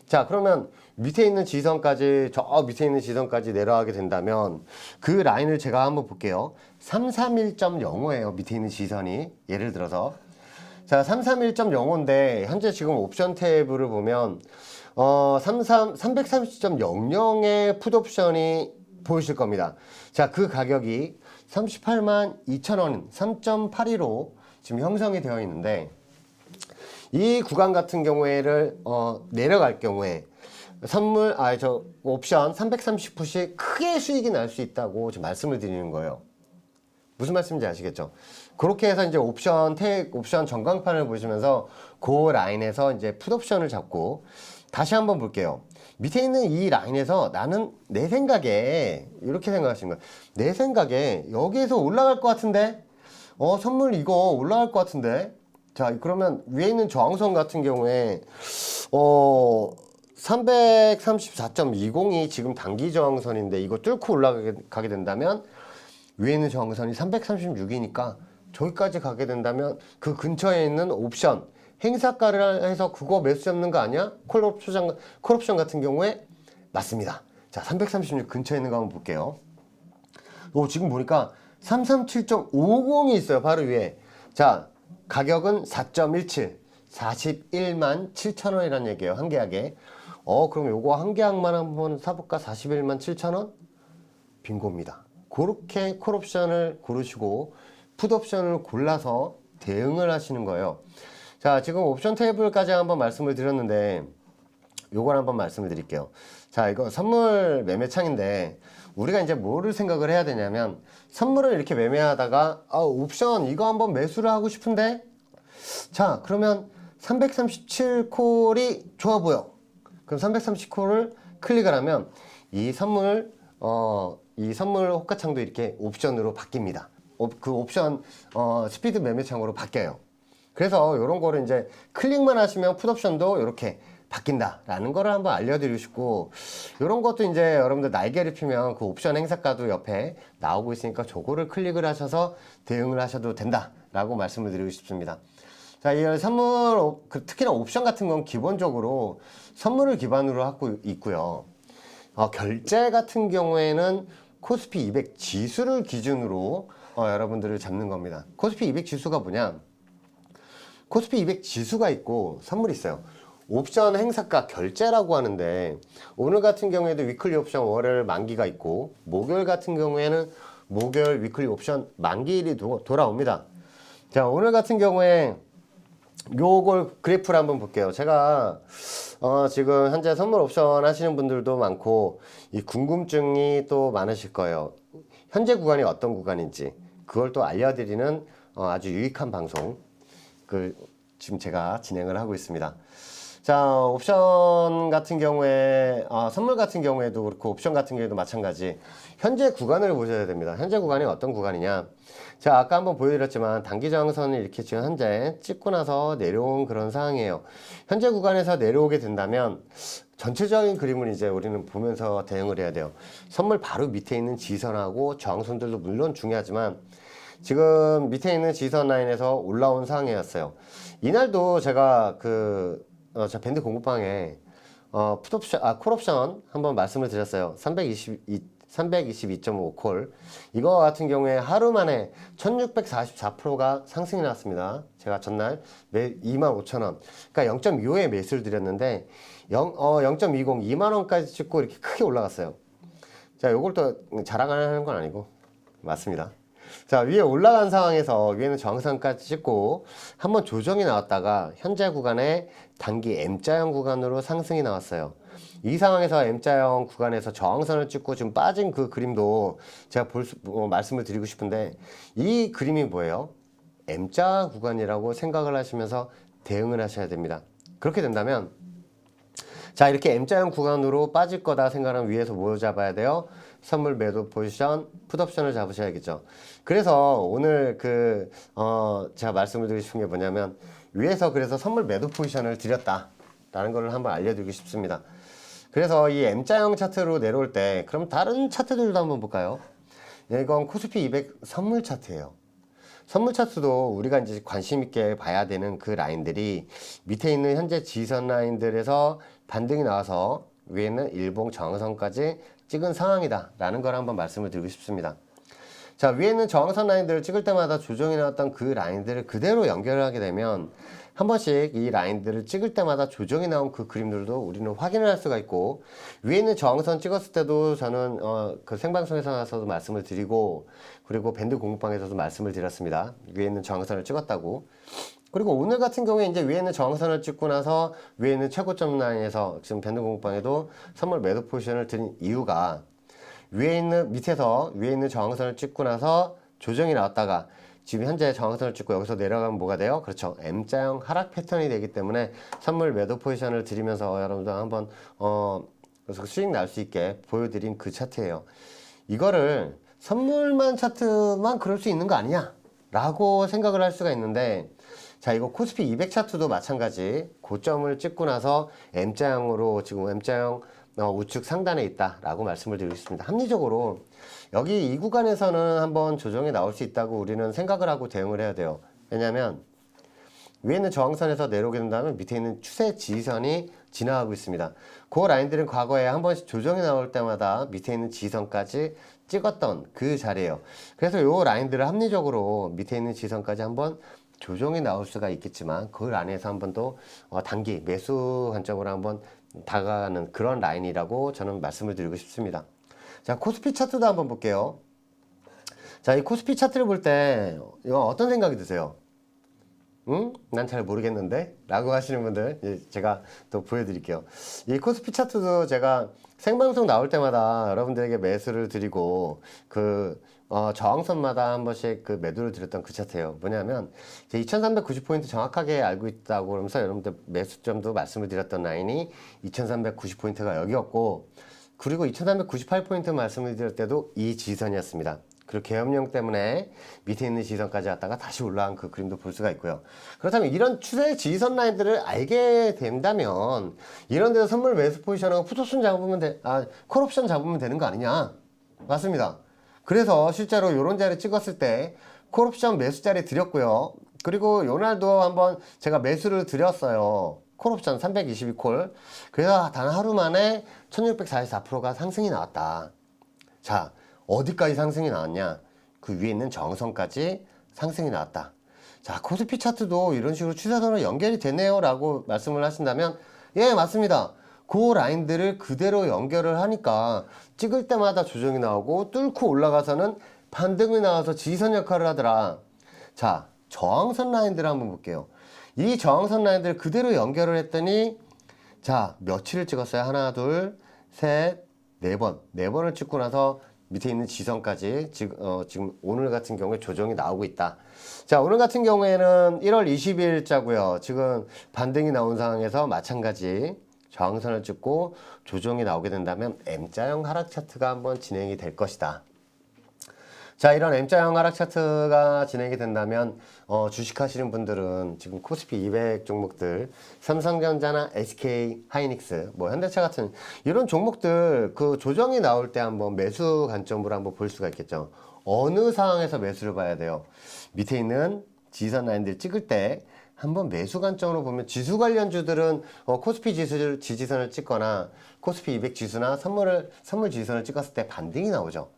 자, 그러면 밑에 있는 지선까지, 저 밑에 있는 지선까지 내려가게 된다면 그 라인을 제가 한번 볼게요. 331.05예요. 밑에 있는 지선이. 예를 들어서. 자, 331.05인데 현재 지금 옵션 탭을 보면 330.00의 풋옵션이 보이실 겁니다. 자, 그 가격이 38만 2천원 3.82로 지금 형성이 되어 있는데 이 구간 같은 경우에를 내려갈 경우에 선물 옵션 330풋이 크게 수익이 날 수 있다고 지금 말씀을 드리는 거예요. 무슨 말씀인지 아시겠죠? 그렇게 해서 이제 옵션 전광판을 보시면서 그 라인에서 이제 풋옵션을 잡고 다시 한번 볼게요. 밑에 있는 이 라인에서 나는 내 생각에 이렇게 생각하시는 거예요. 내 생각에 여기에서 올라갈 것 같은데 선물 이거 올라갈 것 같은데 자, 그러면 위에 있는 저항선 같은 경우에 334.20이 지금 단기 저항선인데 이거 뚫고 올라가게 된다면 위에 있는 저항선이 336이니까 저기까지 가게 된다면 그 근처에 있는 옵션 행사가를 해서 그거 매수 잡는 거 아니야? 콜옵션 같은 경우에 맞습니다. 자, 336 근처에 있는 거 한번 볼게요. 지금 보니까 337.50이 있어요. 바로 위에. 자, 가격은 4.17 41만 7천원이라는 얘기예요. 한 계약에. 그럼 요거 한 계약만 한번 사볼까? 41만 7천원? 빙고입니다. 그렇게 콜옵션을 고르시고 풋옵션을 골라서 대응을 하시는 거예요. 자, 지금 옵션 테이블까지 한번 말씀을 드렸는데 요걸 한번 말씀을 드릴게요. 자, 이거 선물 매매창인데 우리가 이제 뭐를 생각을 해야 되냐면 선물을 이렇게 매매하다가 옵션 이거 한번 매수를 하고 싶은데 자, 그러면 337콜이 좋아 보여. 그럼 330콜을 클릭을 하면 이 선물 호가창도 이렇게 옵션으로 바뀝니다. 그 옵션 스피드 매매창으로 바뀌어요. 그래서 이런 거를 이제 클릭만 하시면 풋옵션도 이렇게 바뀐다라는 거를 한번 알려드리고 싶고 이런 것도 이제 여러분들 날개를 피면 그 옵션 행사가도 옆에 나오고 있으니까 저거를 클릭을 하셔서 대응을 하셔도 된다라고 말씀을 드리고 싶습니다. 자, 이 선물 특히나 옵션 같은 건 기본적으로 선물을 기반으로 하고 있고요. 결제 같은 경우에는 코스피 200 지수를 기준으로 여러분들을 잡는 겁니다. 코스피 200 지수가 뭐냐? 코스피 200 지수가 있고 선물이 있어요. 옵션 행사가 결제라고 하는데 오늘 같은 경우에도 위클리 옵션 월요일 만기가 있고 목요일 같은 경우에는 목요일 위클리 옵션 만기일이 돌아옵니다. 자, 오늘 같은 경우에 요걸 그래프를 한번 볼게요. 제가 지금 현재 선물 옵션 하시는 분들도 많고 이 궁금증이 또 많으실 거예요. 현재 구간이 어떤 구간인지 그걸 또 알려드리는 아주 유익한 방송 지금 제가 진행을 하고 있습니다. 자, 옵션 같은 경우에 선물 같은 경우에도 그렇고 옵션 같은 경우에도 마찬가지 현재 구간을 보셔야 됩니다. 현재 구간이 어떤 구간이냐. 자, 아까 한번 보여드렸지만 단기 저항선을 이렇게 지금 현재 찍고 나서 내려온 그런 상황이에요. 현재 구간에서 내려오게 된다면 전체적인 그림을 이제 우리는 보면서 대응을 해야 돼요. 선물 바로 밑에 있는 지선하고 저항선들도 물론 중요하지만 지금 밑에 있는 지선 라인에서 올라온 상황이었어요. 이날도 제가 저 밴드 공부방에 콜옵션 한번 말씀을 드렸어요. 322.5콜 이거 같은 경우에 하루 만에 1644%가 상승이 나왔습니다. 제가 전날 25,000원 그러니까 0.25에 매수를 드렸는데 0.20 2만원까지 찍고 이렇게 크게 올라갔어요. 자, 요걸 또 자랑하는 건 아니고 맞습니다. 자, 위에 올라간 상황에서 위에는 저항선까지 찍고 한번 조정이 나왔다가 현재 구간에 단기 M자형 구간으로 상승이 나왔어요. 이 상황에서 M자형 구간에서 저항선을 찍고 지금 빠진 그 그림도 제가 말씀을 드리고 싶은데 이 그림이 뭐예요? M자 구간이라고 생각을 하시면서 대응을 하셔야 됩니다. 그렇게 된다면 자, 이렇게 M자형 구간으로 빠질 거다 생각하면 위에서 뭐 잡아야 돼요? 선물 매도 포지션, 풋옵션을 잡으셔야겠죠. 그래서 오늘 제가 말씀을 드리고 싶은 게 뭐냐면, 위에서 그래서 선물 매도 포지션을 드렸다라는 걸 한번 알려드리고 싶습니다. 그래서 이 M자형 차트로 내려올 때, 그럼 다른 차트들도 한번 볼까요? 이건 코스피 200 선물 차트예요. 선물 차트도 우리가 이제 관심 있게 봐야 되는 그 라인들이 밑에 있는 현재 지지선 라인들에서 반등이 나와서 위에 있는 일봉 저항선까지 찍은 상황이다 라는 걸 한번 말씀을 드리고 싶습니다. 자, 위에 있는 저항선 라인들을 찍을 때마다 조정이 나왔던 그 라인들을 그대로 연결을 하게 되면 한 번씩 이 라인들을 찍을 때마다 조정이 나온 그 그림들도 우리는 확인을 할 수가 있고, 위에 있는 저항선 찍었을 때도 저는 그 생방송에서도 말씀을 드리고, 그리고 밴드 공부방에서도 말씀을 드렸습니다. 위에 있는 저항선을 찍었다고. 그리고 오늘 같은 경우에 이제 위에 있는 저항선을 찍고 나서 위에 있는 최고점 라인에서 지금 밴드 공부방에도 선물 매도 포지션을 드린 이유가, 밑에서 위에 있는 저항선을 찍고 나서 조정이 나왔다가 지금 현재 저항선을 찍고 여기서 내려가면 뭐가 돼요? 그렇죠. M자형 하락 패턴이 되기 때문에 선물 매도 포지션을 드리면서 여러분들 한번 그래서 수익 날 수 있게 보여드린 그 차트예요. 이거를 선물만 차트만 그럴 수 있는 거 아니냐? 라고 생각을 할 수가 있는데, 자, 이거 코스피 200 차트도 마찬가지 고점을 찍고 나서 M자형으로 지금 M자형 우측 상단에 있다라고 말씀을 드리고 있습니다. 합리적으로 여기 이 구간에서는 한번 조정이 나올 수 있다고 우리는 생각을 하고 대응을 해야 돼요. 왜냐하면 위에 있는 저항선에서 내려오게 된다면 밑에 있는 추세 지지선이 지나가고 있습니다. 그 라인들은 과거에 한 번씩 조정이 나올 때마다 밑에 있는 지지선까지 찍었던 그 자리예요. 그래서 이 라인들을 합리적으로 밑에 있는 지지선까지 한번 조정이 나올 수가 있겠지만 그 안에서 한번 또 단기 매수 관점으로 한번 다가가는 그런 라인이라고 저는 말씀을 드리고 싶습니다. 자, 코스피 차트도 한번 볼게요. 자, 이 코스피 차트를 볼 때 이거 어떤 생각이 드세요? 응? 난 잘 모르겠는데? 라고 하시는 분들 제가 또 보여드릴게요. 이 코스피 차트도 제가 생방송 나올 때마다 여러분들에게 매수를 드리고 저항선마다 한 번씩 그 매도를 드렸던 그 차트예요. 뭐냐면 2390포인트 정확하게 알고 있다고 그러면서 여러분들 매수점도 말씀을 드렸던 라인이 2390포인트가 여기였고, 그리고 2398포인트 말씀을 드릴 때도 이 지지선이었습니다. 그리고 계엄령 때문에 밑에 있는 지지선까지 왔다가 다시 올라간 그 그림도 볼 수가 있고요. 그렇다면 이런 추세 지지선 라인들을 알게 된다면 이런 데서 선물 매수 포지션하고 풋옵션 잡으면 콜옵션 잡으면 되는 거 아니냐? 맞습니다. 그래서 실제로 이런 자리 찍었을 때 콜옵션 매수 자리 드렸고요. 그리고 요날도 한번 제가 매수를 드렸어요. 콜옵션 322콜. 그래서 단 하루 만에 1644%가 상승이 나왔다. 자, 어디까지 상승이 나왔냐? 그 위에 있는 정선까지 상승이 나왔다. 자, 코스피 차트도 이런 식으로 추세선으로 연결이 되네요 라고 말씀을 하신다면, 예, 맞습니다. 그 라인들을 그대로 연결을 하니까 찍을 때마다 조정이 나오고 뚫고 올라가서는 반등이 나와서 지지선 역할을 하더라. 자, 저항선 라인들을 한번 볼게요. 이 저항선 라인들을 그대로 연결을 했더니, 자, 며칠을 찍었어요? 하나, 둘, 셋, 네 번. 네 번을 찍고 나서 밑에 있는 지선까지 지금 오늘 같은 경우에 조정이 나오고 있다. 자, 오늘 같은 경우에는 1월 20일자고요. 지금 반등이 나온 상황에서 마찬가지 저항선을 찍고 조정이 나오게 된다면 M자형 하락 차트가 한번 진행이 될 것이다. 자, 이런 M자형 하락 차트가 진행이 된다면 주식 하시는 분들은 지금 코스피 200 종목들, 삼성전자나 SK 하이닉스, 현대차 같은 이런 종목들 그 조정이 나올 때 한번 매수 관점으로 한번 볼 수가 있겠죠. 어느 상황에서 매수를 봐야 돼요? 밑에 있는 지지선 라인들 찍을 때 한번 매수 관점으로 보면 지수 관련주들은 코스피 지지선을 찍거나 코스피 200 지수나 선물 지지선을 찍었을 때 반등이 나오죠.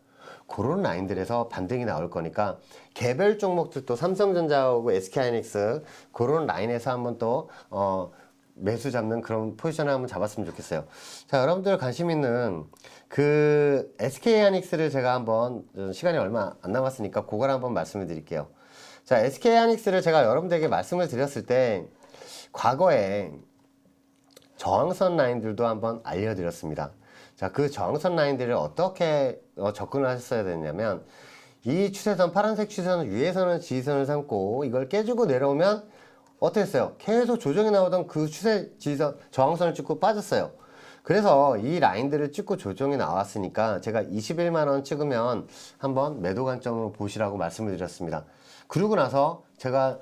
그런 라인들에서 반등이 나올 거니까 개별 종목들도 삼성전자하고 SK하이닉스 그런 라인에서 한번 또 매수 잡는 그런 포지션을 한번 잡았으면 좋겠어요. 자, 여러분들 관심 있는 그 SK하이닉스를 제가 한번 시간이 얼마 안 남았으니까 그걸 한번 말씀을 드릴게요. 자, SK하이닉스를 제가 여러분들에게 말씀을 드렸을 때 과거에 저항선 라인들도 한번 알려드렸습니다. 자, 그 저항선 라인들을 어떻게 접근을 하셨어야 되냐면, 이 추세선, 파란색 추세선 위에서는 지지선을 삼고 이걸 깨주고 내려오면 어땠어요? 계속 조정이 나오던 그 추세 지지선, 저항선을 찍고 빠졌어요. 그래서 이 라인들을 찍고 조정이 나왔으니까 제가 21만 원 찍으면 한번 매도 관점으로 보시라고 말씀을 드렸습니다. 그러고 나서 제가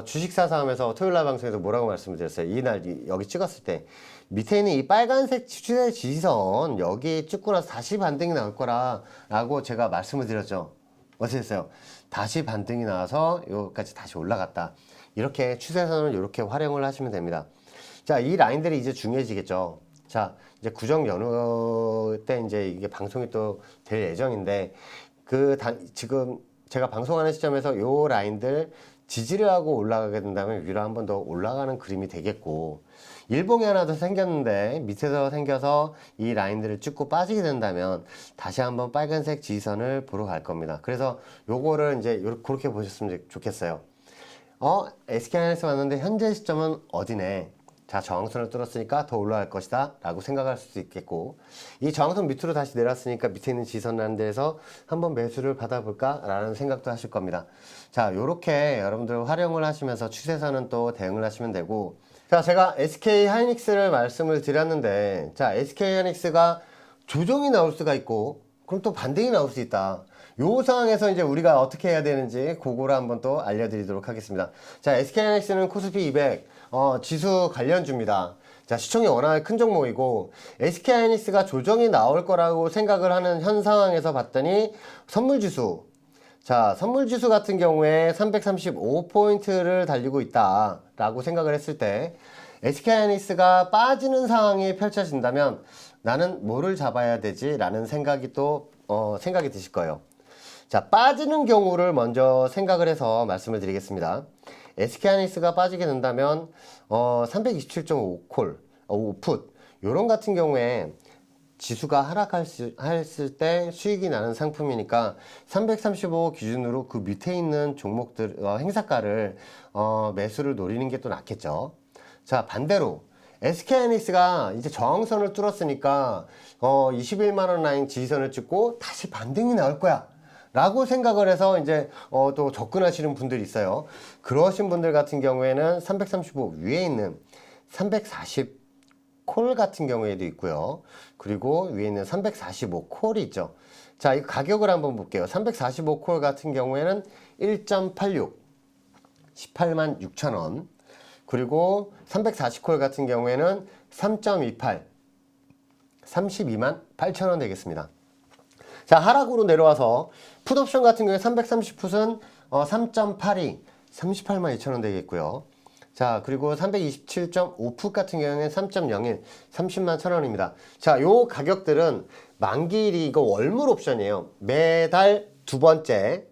주식사서하면서 토요일날 방송에서 뭐라고 말씀을 드렸어요. 이날 여기 찍었을 때 밑에 있는 이 빨간색 추세 지지선 여기 찍고 나서 다시 반등이 나올 거라 라고 제가 말씀을 드렸죠. 어떻게 됐어요? 다시 반등이 나와서 여기까지 다시 올라갔다. 이렇게 추세선을 이렇게 활용을 하시면 됩니다. 자, 이 라인들이 이제 중요해지겠죠. 자, 이제 구정 연휴 때 이제 이게 방송이 또 될 예정인데 지금 제가 방송하는 시점에서 요 라인들 지지를 하고 올라가게 된다면 위로 한 번 더 올라가는 그림이 되겠고, 일봉이 하나 더 생겼는데 밑에서 생겨서 이 라인들을 찍고 빠지게 된다면 다시 한번 빨간색 지지선을 보러 갈 겁니다. 그래서 요거를 이제 그렇게 보셨으면 좋겠어요. SK하이닉스 왔는데 현재 시점은 어디네? 자, 저항선을 뚫었으니까 더 올라갈 것이다 라고 생각할 수도 있겠고, 이 저항선 밑으로 다시 내렸으니까 밑에 있는 지지선이라는 데에서 한번 매수를 받아볼까 라는 생각도 하실 겁니다. 자, 요렇게 여러분들 활용을 하시면서 추세선은 또 대응을 하시면 되고, 자, 제가 SK하이닉스를 말씀을 드렸는데, 자, SK하이닉스가 조정이 나올 수가 있고 그럼 또 반등이 나올 수 있다. 요 상황에서 이제 우리가 어떻게 해야 되는지 그거를 한번 또 알려드리도록 하겠습니다. 자, SK하이닉스는 코스피 200 지수 관련주입니다. 자, 시총이 워낙 큰 종목이고 SK하이닉스가 조정이 나올 거라고 생각을 하는 현 상황에서 봤더니 선물지수, 자, 선물지수 같은 경우에 335포인트를 달리고 있다 라고 생각을 했을 때 SK하이닉스가 빠지는 상황이 펼쳐진다면 나는 뭐를 잡아야 되지? 라는 생각이 또 생각이 드실 거예요. 자, 빠지는 경우를 먼저 생각을 해서 말씀을 드리겠습니다. SK하이닉스가 빠지게 된다면 327.5콜, 5풋 요런 같은 경우에 지수가 하락했을 때 수익이 나는 상품이니까 335 기준으로 그 밑에 있는 종목들 행사가를 매수를 노리는 게 또 낫겠죠. 자, 반대로 SK하이닉스가 이제 저항선을 뚫었으니까 21만원 라인 지지선을 찍고 다시 반등이 나올 거야 라고 생각을 해서 이제 또 접근하시는 분들이 있어요. 그러신 분들 같은 경우에는 335 위에 있는 340 콜 같은 경우에도 있고요. 그리고 위에 있는 345 콜이 있죠. 자, 이 가격을 한번 볼게요. 345 콜 같은 경우에는 1.86 18만 6천원, 그리고 340콜 같은 경우에는 3.28 32만 8천원 되겠습니다. 자, 하락으로 내려와서 풋옵션 같은 경우에 330풋은 3.82 38만 2천원 되겠고요. 자, 그리고 327.5풋 같은 경우에는 3.01 30만 1천원입니다. 자, 요 가격들은 만기일이 이거 월물 옵션이에요. 매달 두 번째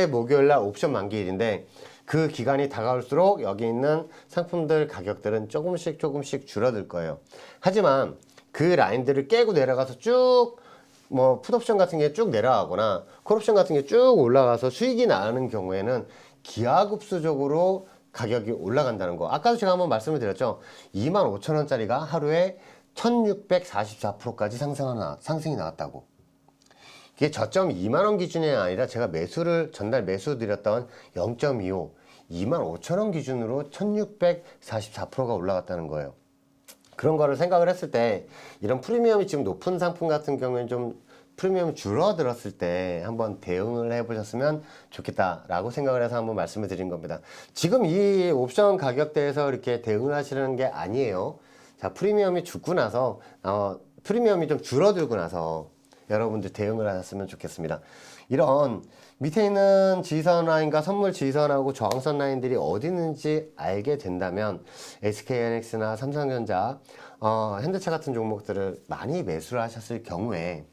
목요일날 옵션 만기일인데 그 기간이 다가올수록 여기 있는 상품들 가격들은 조금씩 줄어들 거예요. 하지만 그 라인들을 깨고 내려가서 쭉 풋옵션 같은 게 쭉 내려가거나 콜옵션 같은 게 쭉 올라가서 수익이 나는 경우에는 기하급수적으로 가격이 올라간다는 거. 아까도 제가 한번 말씀을 드렸죠. 25,000원짜리가 하루에 1644%까지 상승이 나왔다고. 이게 저점 2만원 기준이 아니라 제가 전날 매수 드렸던 0.25 25,000원 기준으로 1644%가 올라갔다는 거예요. 그런 거를 생각을 했을 때 이런 프리미엄이 지금 높은 상품 같은 경우에는 좀 프리미엄이 줄어들었을 때 한번 대응을 해보셨으면 좋겠다라고 생각을 해서 한번 말씀을 드린 겁니다. 지금 이 옵션 가격대에서 이렇게 대응을 하시는 게 아니에요. 자, 프리미엄이 죽고 나서 프리미엄이 좀 줄어들고 나서 여러분들 대응을 하셨으면 좋겠습니다. 이런 밑에 있는 지지선 라인과 선물 지지선하고 저항선 라인들이 어디 있는지 알게 된다면 SK하이닉스나 삼성전자, 현대차 같은 종목들을 많이 매수를 하셨을 경우에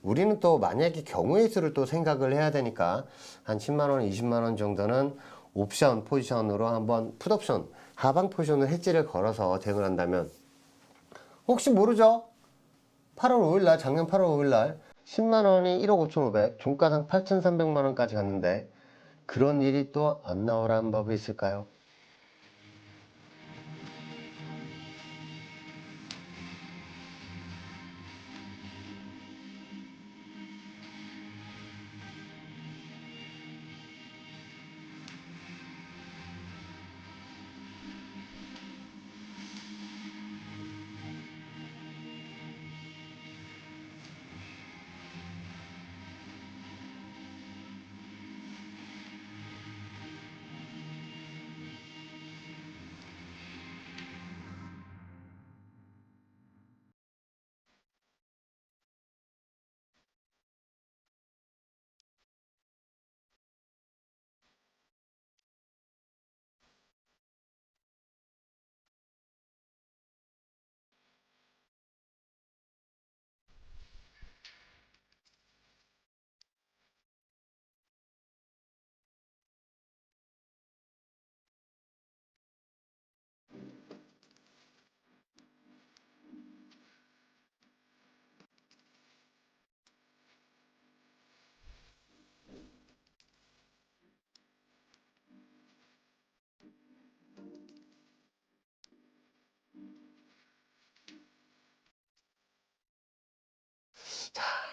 우리는 또 만약에 경우의 수를 또 생각을 해야 되니까 한 10만원, 20만원 정도는 옵션 포지션으로 한번 풋옵션, 하방 포지션을 해지를 걸어서 대응을 한다면 혹시 모르죠? 8월 5일날, 작년 8월 5일날 10만원이 1억 5,500, 종가상 8,300만원까지 갔는데 그런 일이 또 안 나오라는 법이 있을까요?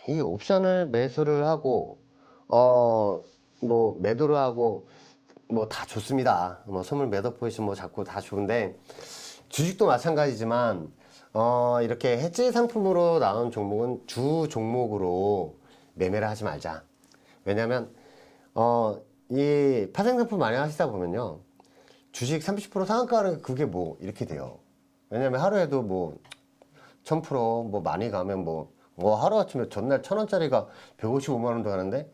이 옵션을 매수를 하고, 뭐, 매도를 하고, 뭐, 다 좋습니다. 뭐, 선물 매도 포지션 뭐, 잡고 다 좋은데, 주식도 마찬가지지만, 이렇게 해지 상품으로 나온 종목은 주 종목으로 매매를 하지 말자. 왜냐면, 이 파생상품 많이 하시다 보면요. 주식 30% 상한가는 그게 뭐, 이렇게 돼요. 왜냐면 하루에도 뭐, 1000% 뭐 많이 가면 뭐 하루아침에 전날 1000원짜리가 155만 원도 하는데,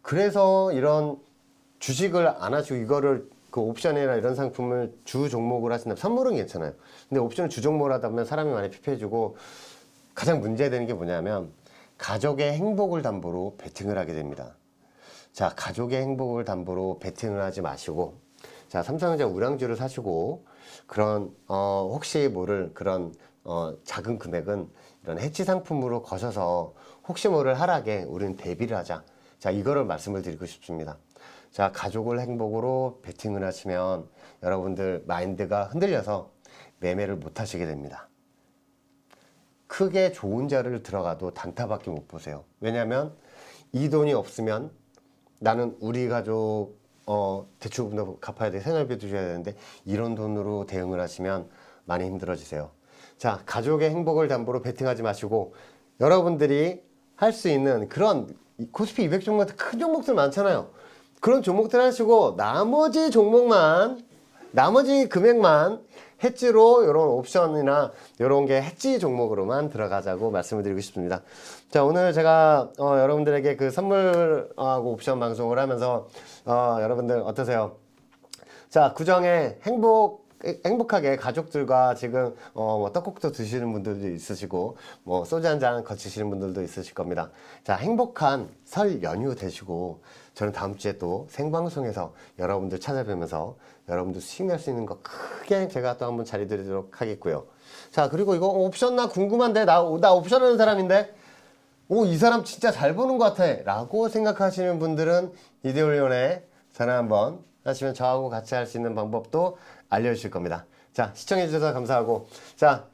그래서 이런 주식을 안 하시고 이거를 그 옵션이나 이런 상품을 주 종목으로 하신다면 선물은 괜찮아요. 근데 옵션을 주 종목으로 하다 보면 사람이 많이 피폐해지고, 가장 문제되는 게 뭐냐면 가족의 행복을 담보로 베팅을 하게 됩니다. 자, 가족의 행복을 담보로 베팅을 하지 마시고, 자, 삼성전자 우량주를 사시고, 그런 혹시 모를 그런 작은 금액은 이런 해치 상품으로 거셔서 혹시 모를 하락에 우리는 대비를 하자. 자, 이거를 말씀을 드리고 싶습니다. 자, 가족을 행복으로 베팅을 하시면 여러분들 마인드가 흔들려서 매매를 못 하시게 됩니다. 크게 좋은 자리를 들어가도 단타밖에 못 보세요. 왜냐하면 이 돈이 없으면 나는 우리 가족 대출금도 갚아야 돼, 생활비도 줘야 되는데, 이런 돈으로 대응을 하시면 많이 힘들어지세요. 자, 가족의 행복을 담보로 베팅하지 마시고, 여러분들이 할 수 있는 그런 코스피 200 종목 같은 큰 종목들 많잖아요. 그런 종목들 하시고 나머지 종목만, 나머지 금액만 해지로 이런 옵션이나 이런 게 해지 종목으로만 들어가자고 말씀을 드리고 싶습니다. 자, 오늘 제가 여러분들에게 그 선물하고 옵션 방송을 하면서 여러분들 어떠세요? 자, 구정에 행복하게 가족들과 지금 뭐 떡국도 드시는 분들도 있으시고, 뭐 소주 한 잔 거치시는 분들도 있으실 겁니다. 자, 행복한 설 연휴 되시고, 저는 다음 주에 또 생방송에서 여러분들 찾아뵈면서 여러분들 수익 낼 수 있는 거 크게 제가 또 한번 자리 드리도록 하겠고요. 자, 그리고 이거 옵션 나 궁금한데, 나 옵션 하는 사람인데, 이 사람 진짜 잘 보는 것 같아 라고 생각하시는 분들은 이데올리온에 전화 한번 하시면 저하고 같이 할 수 있는 방법도 알려주실 겁니다. 자, 시청해주셔서 감사하고, 자,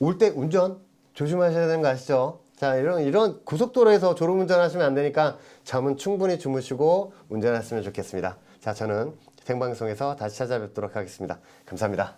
올 때 운전 조심하셔야 되는 거 아시죠? 자, 이런 고속도로에서 졸음운전 하시면 안 되니까 잠은 충분히 주무시고 운전하시면 좋겠습니다. 자, 저는 생방송에서 다시 찾아뵙도록 하겠습니다. 감사합니다.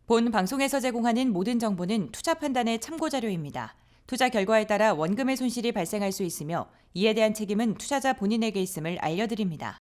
본 방송에서 제공하는 모든 정보는 투자 판단의 참고 자료입니다. 투자 결과에 따라 원금의 손실이 발생할 수 있으며 이에 대한 책임은 투자자 본인에게 있음을 알려드립니다.